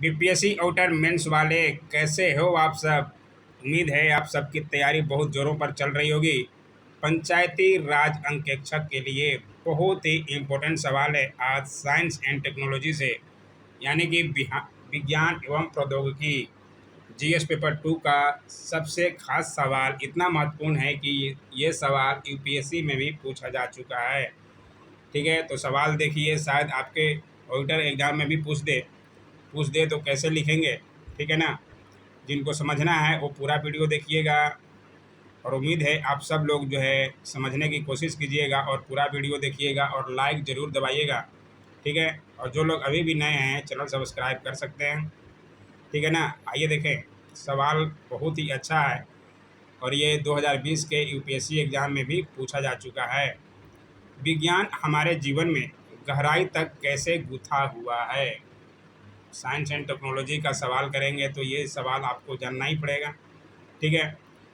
BPSC outer mains वाले कैसे हो आप सब। उम्मीद है आप सबकी तैयारी बहुत ज़ोरों पर चल रही होगी। पंचायती राज अंकेक्षक के लिए बहुत ही इम्पोर्टेंट सवाल है आज साइंस एंड टेक्नोलॉजी से, यानी कि विज्ञान एवं प्रौद्योगिकी जीएस पेपर 2 का सबसे खास सवाल इतना महत्वपूर्ण है कि ये सवाल यूपीएससी में भी पूछा जा चुका है। ठीक है, तो सवाल देखिए, शायद आपके ऑडिटर एग्जाम में भी पूछ दे तो कैसे लिखेंगे। ठीक है ना। जिनको समझना है वो पूरा वीडियो देखिएगा और उम्मीद है आप सब लोग जो है समझने की कोशिश कीजिएगा और पूरा वीडियो देखिएगा और लाइक ज़रूर दबाइएगा। ठीक है, और जो लोग अभी भी नए हैं चैनल सब्सक्राइब कर सकते हैं। ठीक है ना। आइए देखें, सवाल बहुत ही अच्छा है और ये 2020 के यूपीएससी एग्ज़ाम में भी पूछा जा चुका है। विज्ञान हमारे जीवन में गहराई तक कैसे गुथा हुआ है। साइंस एंड टेक्नोलॉजी का सवाल करेंगे तो ये सवाल आपको जानना ही पड़ेगा। ठीक है।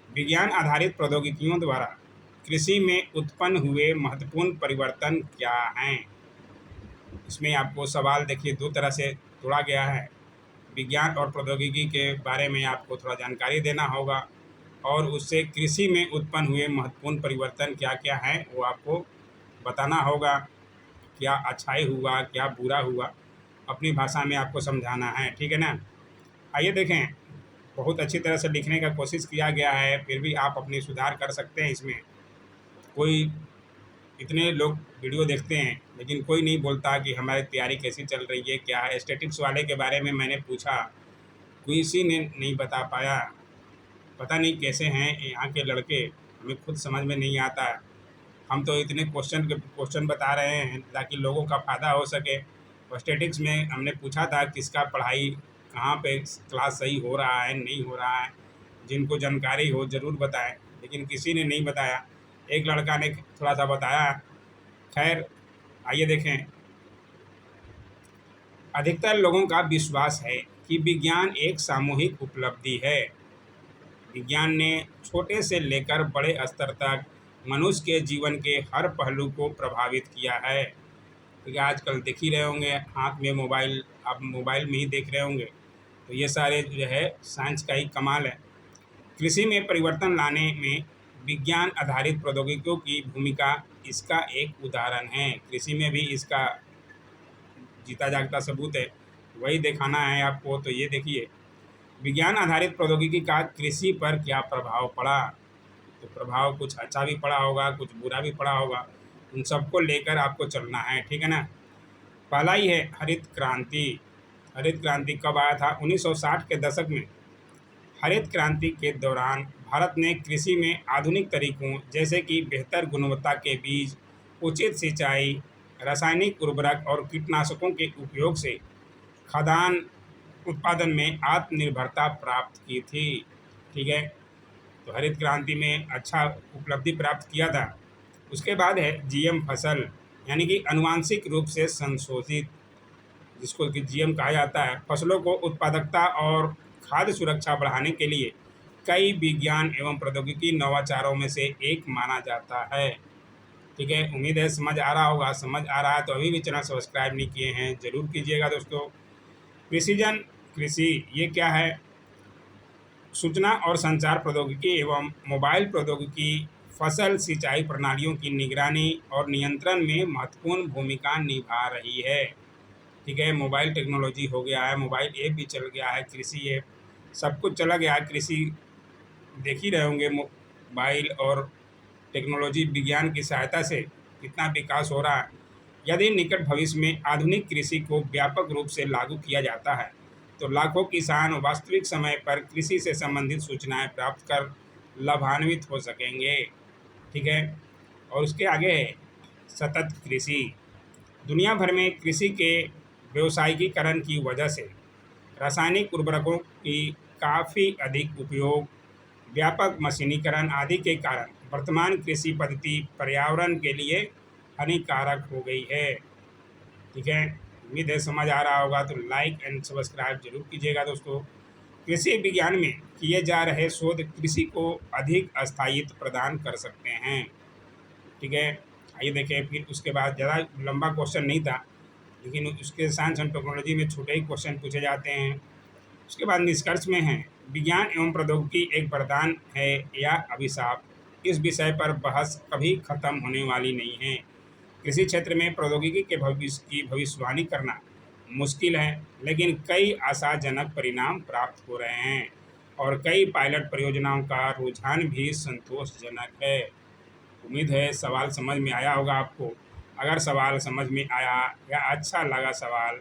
विज्ञान आधारित प्रौद्योगिकियों द्वारा कृषि में उत्पन्न हुए महत्वपूर्ण परिवर्तन क्या हैं। इसमें आपको सवाल देखिए दो तरह से तोड़ा गया है। विज्ञान और प्रौद्योगिकी के बारे में आपको थोड़ा जानकारी देना होगा और उससे कृषि में उत्पन्न हुए महत्वपूर्ण परिवर्तन क्या क्या हैं वो आपको बताना होगा। क्या अच्छाई हुआ, क्या बुरा हुआ, अपनी भाषा में आपको समझाना है। ठीक है ना। आइए देखें, बहुत अच्छी तरह से लिखने का कोशिश किया गया है, फिर भी आप अपनी सुधार कर सकते हैं। इसमें कोई इतने लोग वीडियो देखते हैं लेकिन कोई नहीं बोलता कि हमारी तैयारी कैसी चल रही है, क्या है। स्टैटिक्स वाले के बारे में मैंने पूछा, किसी ने नहीं बता पाया। पता नहीं कैसे हैं यहाँ के लड़के, हमें खुद समझ में नहीं आता। हम तो इतने क्वेश्चन बता रहे हैं ताकि लोगों का फ़ायदा हो सके। और स्टैटिक्स में हमने पूछा था किसका पढ़ाई कहाँ पे क्लास सही हो रहा है नहीं हो रहा है, जिनको जानकारी हो ज़रूर बताएं, लेकिन किसी ने नहीं बताया। एक लड़का ने थोड़ा सा बताया। खैर, आइए देखें। अधिकतर लोगों का विश्वास है कि विज्ञान एक सामूहिक उपलब्धि है। विज्ञान ने छोटे से लेकर बड़े स्तर तक मनुष्य के जीवन के हर पहलू को प्रभावित किया है। क्योंकि आजकल देख ही रहे होंगे हाथ में मोबाइल, आप मोबाइल में ही देख रहे होंगे, तो ये सारे जो है साइंस का ही कमाल है। कृषि में परिवर्तन लाने में विज्ञान आधारित प्रौद्योगिकियों की भूमिका इसका एक उदाहरण है। कृषि में भी इसका जीता जागता सबूत है, वही दिखाना है आपको। तो ये देखिए, विज्ञान आधारित प्रौद्योगिकी का कृषि पर क्या प्रभाव पड़ा। तो प्रभाव कुछ अच्छा भी पड़ा होगा, कुछ बुरा भी पड़ा होगा, उन सबको लेकर आपको चलना है। ठीक है ना। पहला ही है हरित क्रांति। हरित क्रांति कब आया था? 1960 के दशक में। हरित क्रांति के दौरान भारत ने कृषि में आधुनिक तरीकों जैसे कि बेहतर गुणवत्ता के बीज, उचित सिंचाई, रासायनिक उर्वरक और कीटनाशकों के उपयोग से खाद्यान्न उत्पादन में आत्मनिर्भरता प्राप्त की थी। ठीक है, तो हरित क्रांति में अच्छा उपलब्धि प्राप्त किया था। उसके बाद है जीएम फसल, यानी कि अनुवांशिक रूप से संशोधित, जिसको कि जीएम कहा जाता है। फसलों को उत्पादकता और खाद्य सुरक्षा बढ़ाने के लिए कई विज्ञान एवं प्रौद्योगिकी नवाचारों में से एक माना जाता है। ठीक है, उम्मीद है समझ आ रहा होगा। समझ आ रहा है तो अभी भी चैनल सब्सक्राइब नहीं किए हैं ज़रूर कीजिएगा दोस्तों। प्रिसीजन कृषि ये क्या है? सूचना और संचार प्रौद्योगिकी एवं मोबाइल प्रौद्योगिकी फसल सिंचाई प्रणालियों की निगरानी और नियंत्रण में महत्वपूर्ण भूमिका निभा रही है। ठीक है, मोबाइल टेक्नोलॉजी हो गया है, मोबाइल ऐप भी चल गया है, कृषि ऐप सब कुछ चला गया है। कृषि देख ही रहे होंगे, मोबाइल और टेक्नोलॉजी विज्ञान की सहायता से कितना विकास हो रहा है। यदि निकट भविष्य में आधुनिक कृषि को व्यापक रूप से लागू किया जाता है तो लाखों किसान वास्तविक समय पर कृषि से संबंधित सूचनाएं प्राप्त कर लाभान्वित हो सकेंगे। ठीक है, और उसके आगे है सतत कृषि। दुनिया भर में कृषि के व्यावसायिकीकरण की वजह से रासायनिक उर्वरकों की काफ़ी अधिक उपयोग, व्यापक मशीनीकरण आदि के कारण वर्तमान कृषि पद्धति पर्यावरण के लिए हानिकारक हो गई है। ठीक है, उम्मीद है समझ आ रहा होगा। तो लाइक एंड सब्सक्राइब जरूर कीजिएगा दोस्तों। कृषि विज्ञान में किए जा रहे शोध कृषि को अधिक स्थायित्व प्रदान कर सकते हैं। ठीक है, आइए देखें। फिर उसके बाद ज़्यादा लंबा क्वेश्चन नहीं था, लेकिन उसके साइंस एंड टेक्नोलॉजी में छोटे ही क्वेश्चन पूछे जाते हैं। उसके बाद निष्कर्ष में है, विज्ञान एवं प्रौद्योगिकी एक वरदान है या अभिशाप? इस विषय पर बहस कभी खत्म होने वाली नहीं है। कृषि क्षेत्र में प्रौद्योगिकी के भविष्य की भविष्यवाणी करना मुश्किल है, लेकिन कई आशाजनक परिणाम प्राप्त हो रहे हैं और कई पायलट परियोजनाओं का रुझान भी संतोषजनक है। उम्मीद है सवाल समझ में आया होगा आपको। अगर सवाल समझ में आया या अच्छा लगा सवाल,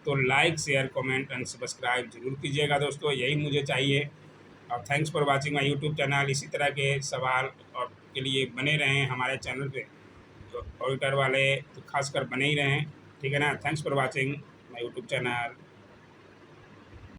तो like, share, comment and subscribe जरूर कीजिएगा दोस्तों, यही मुझे चाहिए। और thanks for watching my YouTube channel. इसी तरह के सवाल और के लिए बने रहें हमारे चैनल पे, तो ऑडिटर वाले तो खासकर बने ही रहें, ठीक है ना। Thanks for watching my YouTube channel.